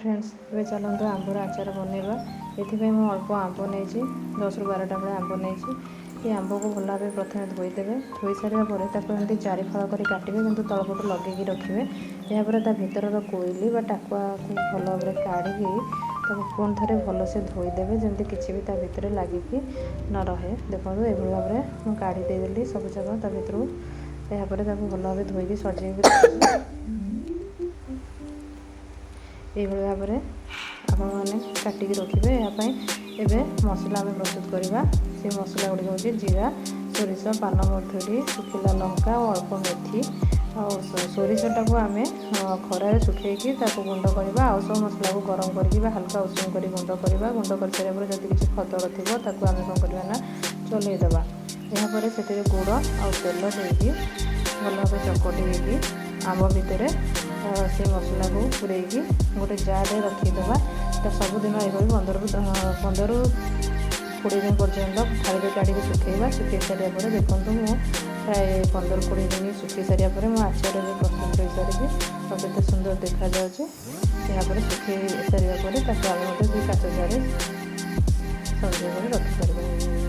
Friends ए चलते आंबर आचार बनवा ये अल्प आंब नहीं 10 ରୁ 12टा भाई आंब नहीं ये आंब को भल भाव प्रथम धोईदेवे धोई सारापर एमती 4 फाड़ कर काटेंगे कि तलपट लगे रखिए यापर भितर कोईली टाकुआ को भल भाव काढ़ी पुणी थे भलसे धोईदेवे जमी किसी भी भितर लगिकी न रहे देखो ये भाव में काढ़ी देदेली सब जगह भितर यापर भल भाव धोईकी सजे ये भाव में आपने काटिकी रखिए यापाई एवं मसला आम प्रस्तुत करवा से मसला गुड़िक हूँ जीरा सोरिष पानमधुरी सुखिला लंका और अल्प मेथी सोरिषटा को आम खरार सुखेकी गुंड करवा आउ सब मसला को गरम करके हल्का उषुम कर गुंड करवा गुंड कर सारापर जब किसी खदड़ थी आम कौन करवा चलईदे यापर से गुड़ आ तेल देकी भल भाव चकटी आम भितर से मसला को पूरेकी गोटे जार रखीदे सबुदिन ये 15 ରୁ 20 दिन पर्यंत थाली काढ़ी सुखेवा सुखे सारापर देखो मु प्राय 15-20 दिन सुखी सारापर मो आचार प्रस्तुत हो सारी तो केते सुंदर देखा जाउछि यापर सुखे सारापर आम गोटे काच जार सजा कर रखी पार।